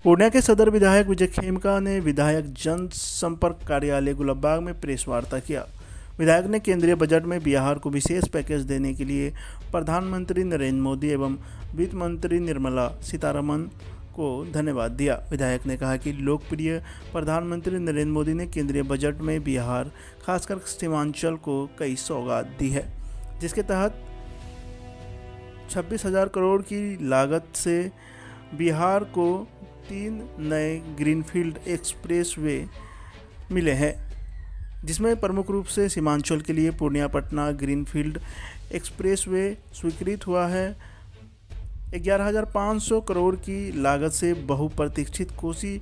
पूर्णिया के सदर विधायक विजय खेमका ने विधायक जनसंपर्क कार्यालय गुलाबबाग में प्रेस वार्ता किया। विधायक ने केंद्रीय बजट में बिहार को विशेष पैकेज देने के लिए प्रधानमंत्री नरेंद्र मोदी एवं वित्त मंत्री निर्मला सीतारमण को धन्यवाद दिया। विधायक ने कहा कि लोकप्रिय प्रधानमंत्री नरेंद्र मोदी ने केंद्रीय बजट में बिहार, खासकर सीमांचल को कई सौगात दी है, जिसके तहत 26,000 करोड़ की लागत से बिहार को 3 नए ग्रीनफील्ड एक्सप्रेसवे मिले हैं, जिसमें प्रमुख रूप से सीमांचल के लिए पूर्णिया पटना ग्रीनफील्ड एक्सप्रेसवे स्वीकृत हुआ है। 11,500 करोड़ की लागत से बहुप्रतीक्षित कोसी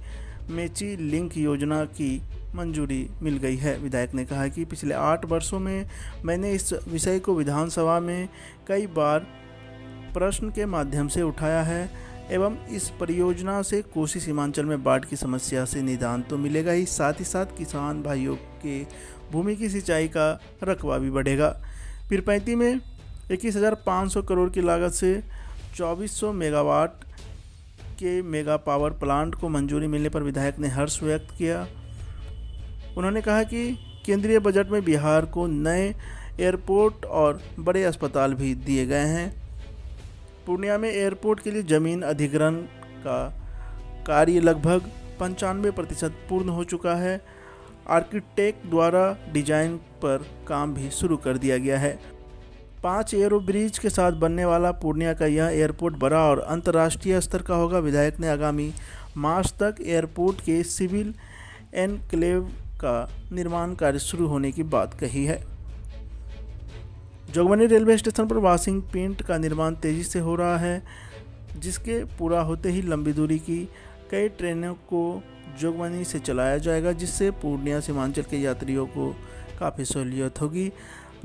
मेची लिंक योजना की मंजूरी मिल गई है। विधायक ने कहा कि पिछले 8 वर्षों में मैंने इस विषय को विधानसभा में कई बार प्रश्न के माध्यम से उठाया है एवं इस परियोजना से कोसी सीमांचल में बाढ़ की समस्या से निदान तो मिलेगा ही, साथ ही साथ किसान भाइयों के भूमि की सिंचाई का रकबा भी बढ़ेगा। पीरपैंती में 21,500 करोड़ की लागत से 2400 मेगावाट के मेगा पावर प्लांट को मंजूरी मिलने पर विधायक ने हर्ष व्यक्त किया। उन्होंने कहा कि केंद्रीय बजट में बिहार को नए एयरपोर्ट और बड़े अस्पताल भी दिए गए हैं। पूर्णिया में एयरपोर्ट के लिए जमीन अधिग्रहण का कार्य लगभग 95% पूर्ण हो चुका है। आर्किटेक्ट द्वारा डिजाइन पर काम भी शुरू कर दिया गया है। 5 एयरो ब्रिज के साथ बनने वाला पूर्णिया का यह एयरपोर्ट बड़ा और अंतर्राष्ट्रीय स्तर का होगा। विधायक ने आगामी मार्च तक एयरपोर्ट के सिविल एनक्लेव का निर्माण कार्य शुरू होने की बात कही है। जोगबनी रेलवे स्टेशन पर वॉशिंग पेंट का निर्माण तेजी से हो रहा है, जिसके पूरा होते ही लंबी दूरी की कई ट्रेनों को जोगबनी से चलाया जाएगा, जिससे पूर्णिया सीमांचल के यात्रियों को काफ़ी सहूलियत होगी।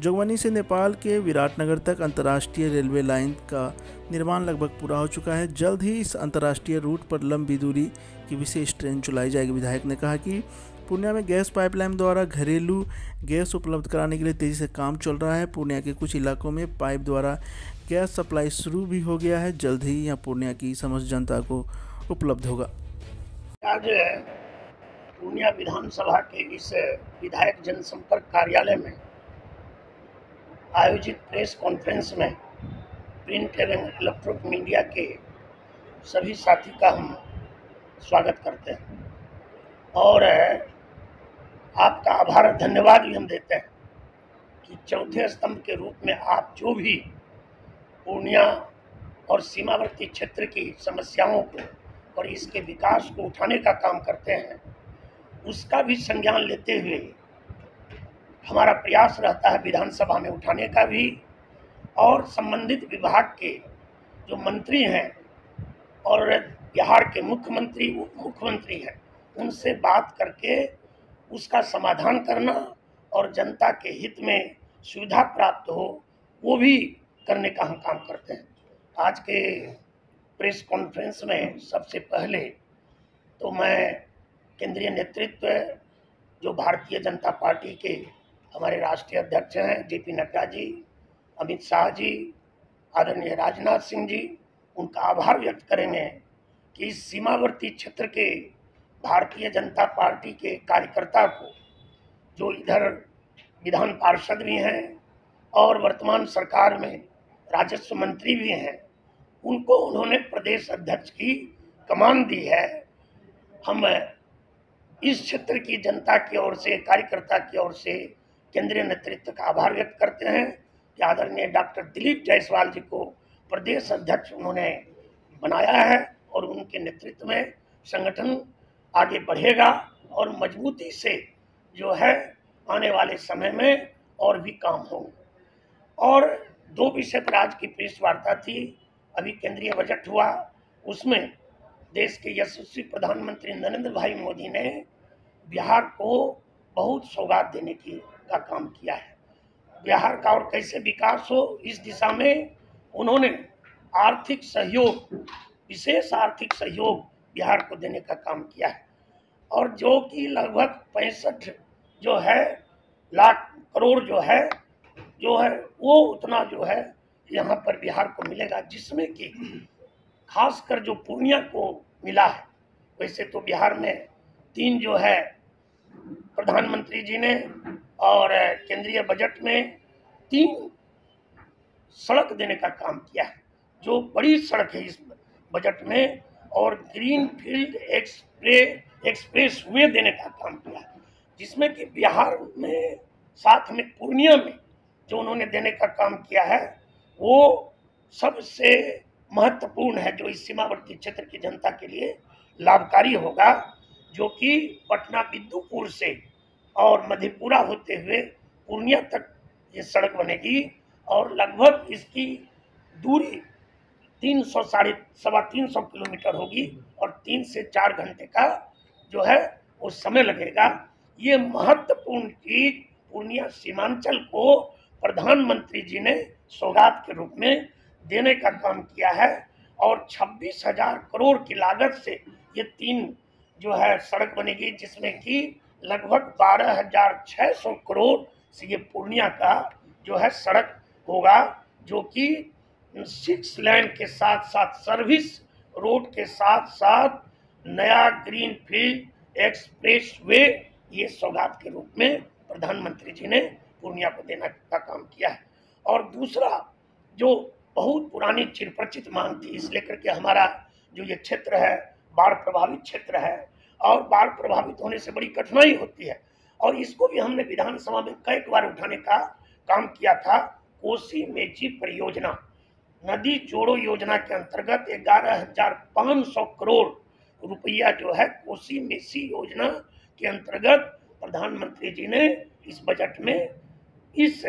जोगबनी से नेपाल के विराटनगर तक अंतर्राष्ट्रीय रेलवे लाइन का निर्माण लगभग पूरा हो चुका है। जल्द ही इस अंतर्राष्ट्रीय रूट पर लंबी दूरी की विशेष ट्रेन चलाई जाएगी। विधायक ने कहा कि पूर्णिया में गैस पाइपलाइन द्वारा घरेलू गैस उपलब्ध कराने के लिए तेजी से काम चल रहा है। पूर्णिया के कुछ इलाकों में पाइप द्वारा गैस सप्लाई शुरू भी हो गया है। जल्द ही यहां पूर्णिया की समस्त जनता को उपलब्ध होगा। आज पूर्णिया विधानसभा के इस विधायक जनसंपर्क कार्यालय में आयोजित प्रेस कॉन्फ्रेंस में प्रिंट एवं इलेक्ट्रॉनिक मीडिया के सभी साथी का हम स्वागत करते हैं और आपका आभार और धन्यवाद भी हम देते हैं कि चौथे स्तंभ के रूप में आप जो भी पूर्णिया और सीमावर्ती क्षेत्र की समस्याओं को और इसके विकास को उठाने का काम करते हैं, उसका भी संज्ञान लेते हुए हमारा प्रयास रहता है विधानसभा में उठाने का भी, और संबंधित विभाग के जो मंत्री हैं और बिहार के मुख्यमंत्री उप मुख्यमंत्री हैं, उनसे बात करके उसका समाधान करना और जनता के हित में सुविधा प्राप्त हो, वो भी करने का हम काम करते हैं। आज के प्रेस कॉन्फ्रेंस में सबसे पहले तो मैं केंद्रीय नेतृत्व जो भारतीय जनता पार्टी के हमारे राष्ट्रीय अध्यक्ष हैं जेपी नड्डा जी, अमित शाह जी, आदरणीय राजनाथ सिंह जी, उनका आभार व्यक्त करेंगे कि इस सीमावर्ती क्षेत्र के भारतीय जनता पार्टी के कार्यकर्ता को, जो इधर विधान पार्षद भी हैं और वर्तमान सरकार में राजस्व मंत्री भी हैं, उनको उन्होंने प्रदेश अध्यक्ष की कमान दी है। हम इस क्षेत्र की जनता की ओर से, कार्यकर्ता की ओर से केंद्रीय नेतृत्व का आभार व्यक्त करते हैं कि आदरणीय डॉक्टर दिलीप जायसवाल जी को प्रदेश अध्यक्ष उन्होंने बनाया है और उनके नेतृत्व में संगठन आगे बढ़ेगा और मजबूती से जो है आने वाले समय में और भी काम होंगे। और 2 विषय पर आज की प्रेस वार्ता थी। अभी केंद्रीय बजट हुआ, उसमें देश के यशस्वी प्रधानमंत्री नरेंद्र भाई मोदी ने बिहार को बहुत सौगात देने का काम किया है। बिहार का और कैसे विकास हो, इस दिशा में उन्होंने आर्थिक सहयोग, विशेष आर्थिक सहयोग बिहार को देने का काम किया है, और जो कि लगभग 65 जो है लाख करोड़ जो है वो उतना जो है यहाँ पर बिहार को मिलेगा, जिसमें कि खासकर जो पूर्णिया को मिला है वैसे तो बिहार में 3 जो है प्रधानमंत्री जी ने और केंद्रीय बजट में 3 सड़क देने का काम किया है, जो बड़ी सड़क है इस बजट में, और ग्रीन फील्ड एक्सप्रेस वे देने का काम किया है, जिसमें कि बिहार में साथ में पूर्णिया में जो उन्होंने देने का काम किया है वो सबसे महत्वपूर्ण है, जो इस सीमावर्ती क्षेत्र की जनता के लिए लाभकारी होगा, जो कि पटना बिद्दुपुर से और मधेपुरा होते हुए पूर्णिया तक ये सड़क बनेगी और लगभग इसकी दूरी 300 साढ़े 350 किलोमीटर होगी और 3 से 4 घंटे का जो है वो समय लगेगा। ये महत्वपूर्ण चीज पूर्णिया सीमांचल को प्रधानमंत्री जी ने सौगात के रूप में देने का काम किया है और 26,000 करोड़ की लागत से ये 3 जो है सड़क बनेगी, जिसमें कि लगभग 12,600 करोड़ से ये पूर्णिया का जो है सड़क होगा, जो कि 6 लेन के साथ साथ सर्विस रोड के साथ साथ नया ग्रीन फील्ड एक्सप्रेस वे ये सौगात के रूप में प्रधानमंत्री जी ने पूर्णिया को देने का काम किया है। और दूसरा जो बहुत पुरानी चिरपरिचित मांग थी, इस लेकर के हमारा जो ये क्षेत्र है बाढ़ प्रभावित क्षेत्र है और बाढ़ प्रभावित होने से बड़ी कठिनाई होती है, और इसको भी हमने विधानसभा में कई बार उठाने का काम किया था। कोसी मेची परियोजना नदी जोड़ो योजना के अंतर्गत 11,500 करोड़ रुपया जो है कोसी मेची योजना के अंतर्गत प्रधानमंत्री जी ने इस बजट में इस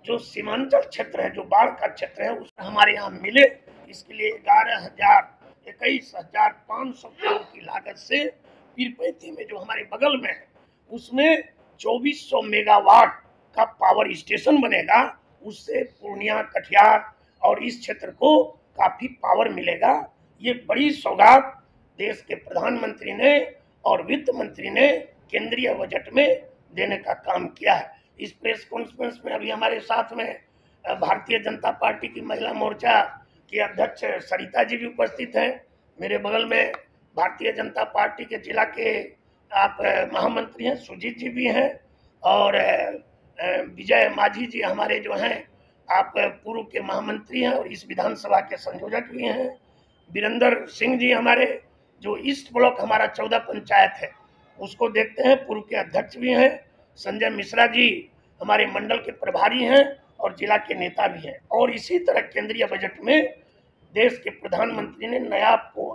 जो सीमांचल क्षेत्र है, जो बाढ़ का क्षेत्र है, उस हमारे यहाँ मिले। इसके लिए 21,500 करोड़ की लागत से पीरपैंती में जो हमारे बगल में है उसमें 2400 मेगावाट का पावर स्टेशन बनेगा। उससे पूर्णिया कटिहार और इस क्षेत्र को काफी पावर मिलेगा। ये बड़ी सौगात देश के प्रधानमंत्री ने और वित्त मंत्री ने केंद्रीय बजट में देने का काम किया है। इस प्रेस कॉन्फ्रेंस में अभी हमारे साथ में भारतीय जनता पार्टी की महिला मोर्चा की अध्यक्ष सरिता जी भी उपस्थित हैं। मेरे बगल में भारतीय जनता पार्टी के जिला के आप महामंत्री हैं सुजीत जी भी हैं, और विजय माझी जी हमारे जो हैं आप पूर्व के महामंत्री हैं और इस विधानसभा के संयोजक भी हैं। वीरेंद्र सिंह जी हमारे जो ईस्ट ब्लॉक हमारा 14 पंचायत है उसको देखते हैं, पूर्व के अध्यक्ष भी हैं। संजय मिश्रा जी हमारे मंडल के प्रभारी हैं और जिला के नेता भी हैं। और इसी तरह केंद्रीय बजट में देश के प्रधानमंत्री ने नया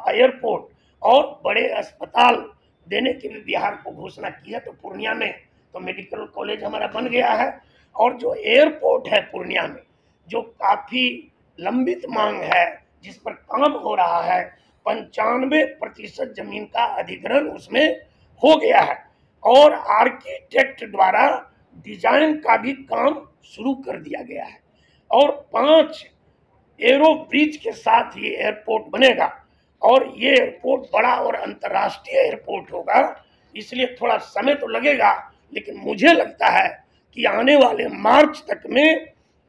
एयरपोर्ट और बड़े अस्पताल देने की भी बिहार को घोषणा की है। तो पूर्णिया में तो मेडिकल कॉलेज हमारा बन गया है, और जो एयरपोर्ट है पूर्णिया में जो काफी लंबित मांग है, जिस पर काम हो रहा है, 95% जमीन का अधिग्रहण उसमें हो गया है और आर्किटेक्ट द्वारा डिजाइन का भी काम शुरू कर दिया गया है और 5 एरो ब्रिज के साथ ये एयरपोर्ट बनेगा। और ये एयरपोर्ट बड़ा और अंतर्राष्ट्रीय एयरपोर्ट होगा, इसलिए थोड़ा समय तो लगेगा, लेकिन मुझे लगता है कि आने वाले मार्च तक में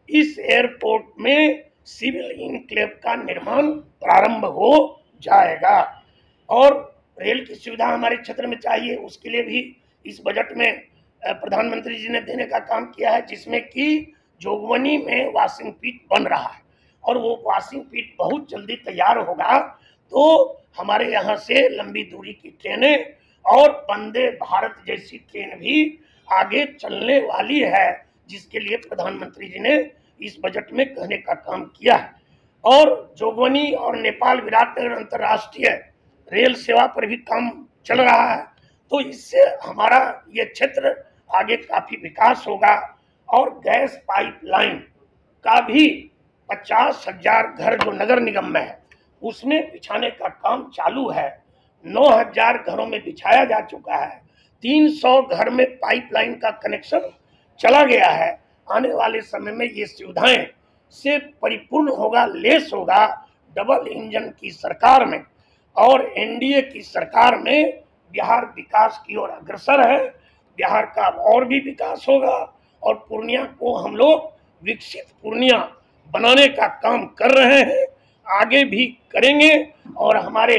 इस एयरपोर्ट में सिविल इनक्लेव का निर्माण प्रारंभ हो जाएगा। और रेल की सुविधा हमारे क्षेत्र में चाहिए, उसके लिए भी इस बजट में प्रधानमंत्री जी ने देने का काम किया है, जिसमें कि जोगबनी में वाशिंग पीट बन रहा है और वो वाशिंग पीट बहुत जल्दी तैयार होगा। तो हमारे यहाँ से लंबी दूरी की ट्रेनें और वंदे भारत जैसी ट्रेन भी आगे चलने वाली है, जिसके लिए प्रधानमंत्री जी ने इस बजट में कहने का काम किया है। और जोगबनी और नेपाल विराटनगर अंतर्राष्ट्रीय रेल सेवा पर भी काम चल रहा है। तो इससे हमारा ये क्षेत्र आगे काफी विकास होगा। और गैस पाइपलाइन का भी 50,000 घर जो नगर निगम में है उसमें बिछाने का काम चालू है। 9,000 घरों में बिछाया जा चुका है। 300 घर में पाइपलाइन का कनेक्शन चला गया है। आने वाले समय में ये सुविधाएं से परिपूर्ण होगा, लेस होगा। डबल इंजन की सरकार में और एनडीए की सरकार में बिहार विकास की ओर अग्रसर है। बिहार का और भी विकास होगा और पूर्णिया को हम लोग विकसित पूर्णिया बनाने का काम कर रहे हैं, आगे भी करेंगे। और हमारे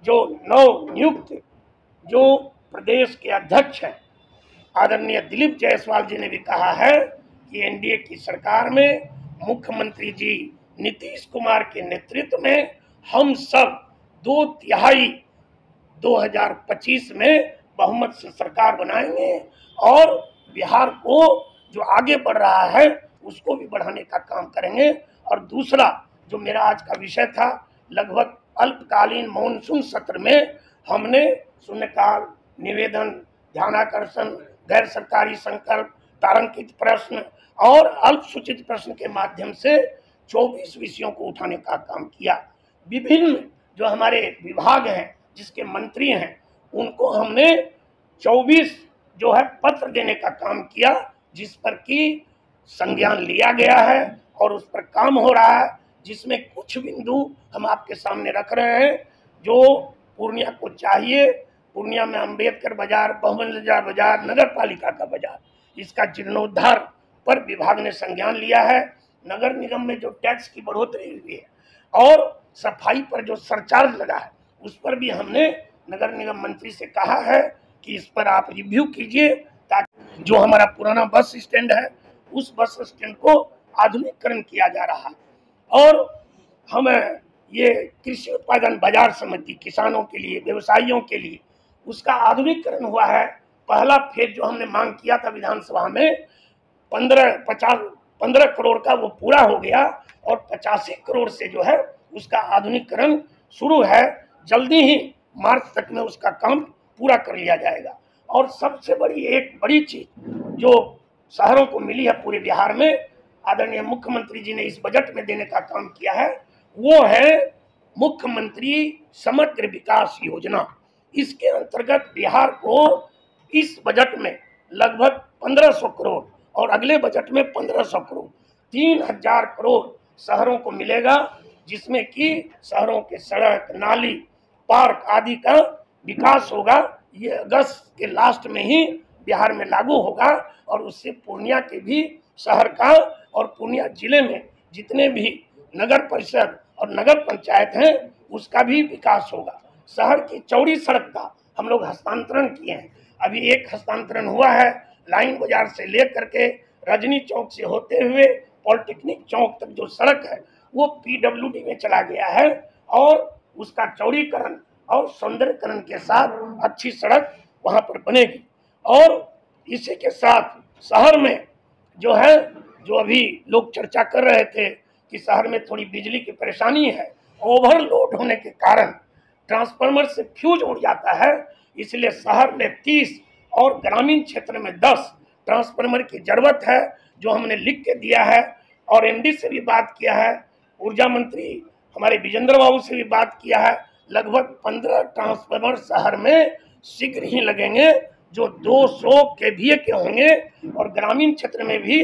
जो नव नियुक्त जो प्रदेश के अध्यक्ष हैं आदरणीय दिलीप जायसवाल जी ने भी कहा है कि एनडीए की सरकार में मुख्यमंत्री जी नीतीश कुमार के नेतृत्व में हम सब 2/3 2025 में बहुमत से सरकार बनाएंगे और बिहार को जो आगे बढ़ रहा है उसको भी बढ़ाने का काम करेंगे। और दूसरा जो मेरा आज का विषय था, लगभग अल्पकालीन मॉनसून सत्र में हमने शून्यकाल, निवेदन, ध्यानाकर्षण, गैर सरकारी संकल्प, तारांकित प्रश्न और अल्पसूचित प्रश्न के माध्यम से 24 विषयों को उठाने का काम किया। विभिन्न जो हमारे विभाग हैं, जिसके मंत्री हैं, उनको हमने 24 जो है पत्र देने का काम किया, जिस पर कि संज्ञान लिया गया है और उस पर काम हो रहा है, जिसमें कुछ बिंदु हम आपके सामने रख रहे हैं जो पूर्णिया को चाहिए। पूर्णिया में अंबेडकर बाजार, बहुमंजिला बाजार, नगर पालिका का बाजार, इसका जीर्णोद्धार पर विभाग ने संज्ञान लिया है। नगर निगम में जो टैक्स की बढ़ोतरी हुई है और सफाई पर जो सरचार्ज लगा है, उस पर भी हमने नगर निगम मंत्री से कहा है कि इस पर आप रिव्यू कीजिए, ताकि जो हमारा पुराना बस स्टैंड है उस बस स्टैंड को आधुनिकीकरण किया जा रहा है। और हम ये कृषि उत्पादन बाजार समिति किसानों के लिए, व्यवसायियों के लिए, उसका आधुनिकीकरण हुआ है। पहला फेज जो हमने मांग किया था विधानसभा में 15 करोड़ का, वो पूरा हो गया और 85 करोड़ से जो है उसका आधुनिकीकरण शुरू है। जल्दी ही मार्च तक में उसका काम पूरा कर लिया जाएगा। और सबसे बड़ी चीज जो शहरों को मिली है पूरे बिहार में, आदरणीय मुख्यमंत्री जी ने इस बजट में देने का काम किया है, वो है मुख्यमंत्री समग्र विकास योजना। इसके अंतर्गत बिहार को इस बजट में लगभग 1500 करोड़ और अगले बजट में 1500 करोड़, 3000 करोड़ शहरों को मिलेगा, जिसमें कि शहरों के सड़क, नाली, पार्क आदि का विकास होगा। ये अगस्त के लास्ट में ही बिहार में लागू होगा और उससे पूर्णिया के भी शहर का और पूर्णिया जिले में जितने भी नगर परिषद और नगर पंचायत हैं उसका भी विकास होगा। शहर की चौड़ी सड़क का हम लोग हस्तांतरण किए हैं। अभी एक हस्तांतरण हुआ है, लाइन बाजार से लेकर के रजनी चौक से होते हुए पॉलिटेक्निक चौक तक जो सड़क है वो पीडब्ल्यूडी में चला गया है और उसका चौड़ीकरण और सौंदर्यकरण के साथ अच्छी सड़क वहां पर बनेगी। और इसी के साथ शहर में जो है, जो अभी लोग चर्चा कर रहे थे कि शहर में थोड़ी बिजली की परेशानी है, ओवरलोड होने के कारण ट्रांसफार्मर से फ्यूज उड़ जाता है, इसलिए शहर में 30 और ग्रामीण क्षेत्र में 10 ट्रांसफार्मर की जरूरत है, जो हमने लिख के दिया है। और एमडी से भी बात किया है, ऊर्जा मंत्री हमारे विजेंद्र बाबू से भी बात किया है। लगभग 15 ट्रांसफार्मर शहर में शीघ्र ही लगेंगे जो 200 केवीए के होंगे और ग्रामीण क्षेत्र में भी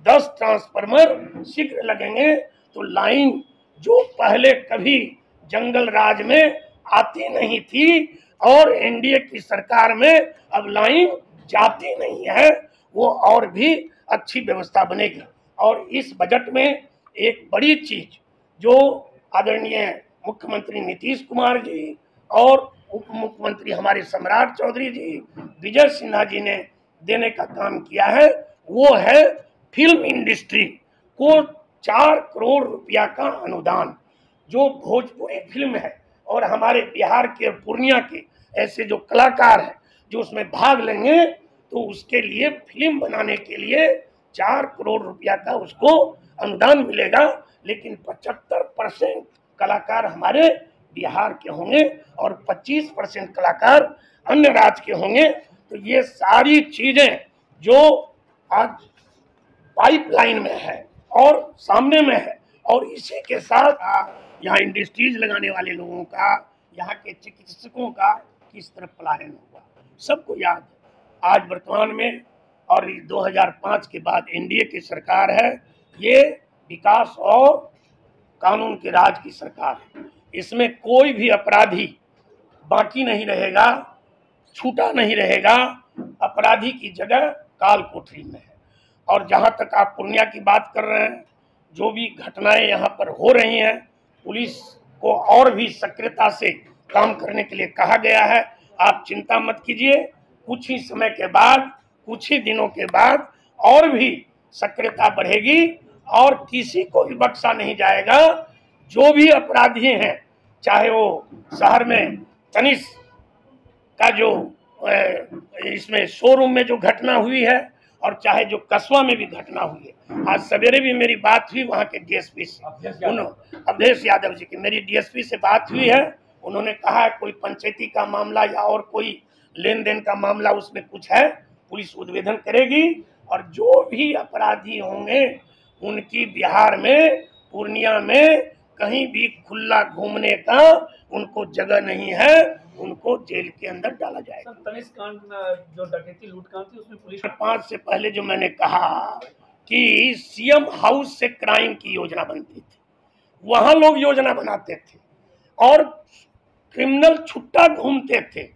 10 ट्रांसफार्मर शीघ्र लगेंगे। तो लाइन जो पहले कभी जंगल राज में आती नहीं थी और एनडीए की सरकार में अब लाइन जाती नहीं है, वो और भी अच्छी व्यवस्था बनेगी। और इस बजट में एक बड़ी चीज जो आदरणीय मुख्यमंत्री नीतीश कुमार जी और उप मुख्यमंत्री हमारे सम्राट चौधरी जी, विजय सिन्हा जी ने देने का काम किया है, वो है फिल्म इंडस्ट्री को 4 करोड़ रुपया का अनुदान। जो भोजपुरी फिल्म है और हमारे बिहार के और पूर्णिया के ऐसे जो कलाकार हैं जो उसमें भाग लेंगे, तो उसके लिए फिल्म बनाने के लिए 4 करोड़ रुपया का उसको अनुदान मिलेगा। लेकिन 75% कलाकार हमारे बिहार के होंगे और 25% कलाकार अन्य राज्य के होंगे। तो ये सारी चीजें जो आज पाइपलाइन में है और सामने में है, और इसी के साथ यहाँ इंडस्ट्रीज लगाने वाले लोगों का, यहाँ के चिकित्सकों का किस तरह पलायन हुआ सबको याद है। आज वर्तमान में और 2005 के बाद एनडीए की सरकार है, ये विकास और कानून के राज की सरकार है। इसमें कोई भी अपराधी बाकी नहीं रहेगा, छूटा नहीं रहेगा। अपराधी की जगह काल कोठरी में है। और जहां तक आप पूर्णिया की बात कर रहे हैं, जो भी घटनाएं यहाँ पर हो रही हैं, पुलिस को और भी सक्रियता से काम करने के लिए कहा गया है। आप चिंता मत कीजिए, कुछ ही समय के बाद, कुछ ही दिनों के बाद और भी सक्रियता बढ़ेगी और किसी को भी बख्शा नहीं जाएगा। जो भी अपराधी हैं, चाहे वो शहर में तनिष्क का जो इसमें शोरूम में जो घटना हुई है और चाहे जो कस्बा में भी घटना हुई है। आज सवेरे भी मेरी बात हुई वहाँ के डीएसपी से, अवधेश यादव जी की मेरी डीएसपी से बात हुई है। उन्होंने कहा कोई पंचायती का मामला या और कोई लेन देन का मामला उसमें कुछ है, पुलिस उद्भेदन करेगी और जो भी अपराधी होंगे उनकी बिहार में, पूर्णिया में कहीं भी खुला घूमने का उनको जगह नहीं है, उनको जेल के अंदर डाला जाएगा। तनिष्क कांड जो डकैती लूट कांड थी उसमें पुलिस 5 से पहले जो मैंने कहा कि सीएम हाउस से क्राइम की योजना बनती थी, वहां लोग योजना बनाते थे और क्रिमिनल छुट्टा घूमते थे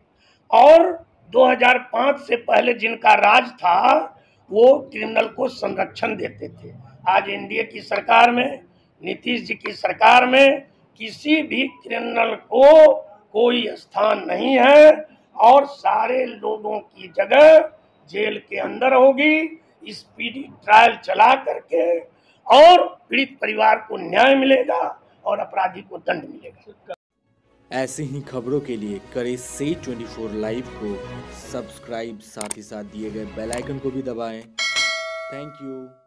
और 2005 से पहले जिनका राज था वो क्रिमिनल को संरक्षण देते थे। आज एनडीए की सरकार में, नीतीश जी की सरकार में किसी भी क्रिमिनल को कोई स्थान नहीं है और सारे लोगों की जगह जेल के अंदर होगी। स्पीडी ट्रायल चला करके और पीड़ित परिवार को न्याय मिलेगा और अपराधी को दंड मिलेगा। ऐसे ही खबरों के लिए करें से 24 लाइव को सब्सक्राइब, साथ ही साथ दिए गए बेल आइकन को भी दबाएं। Thank you.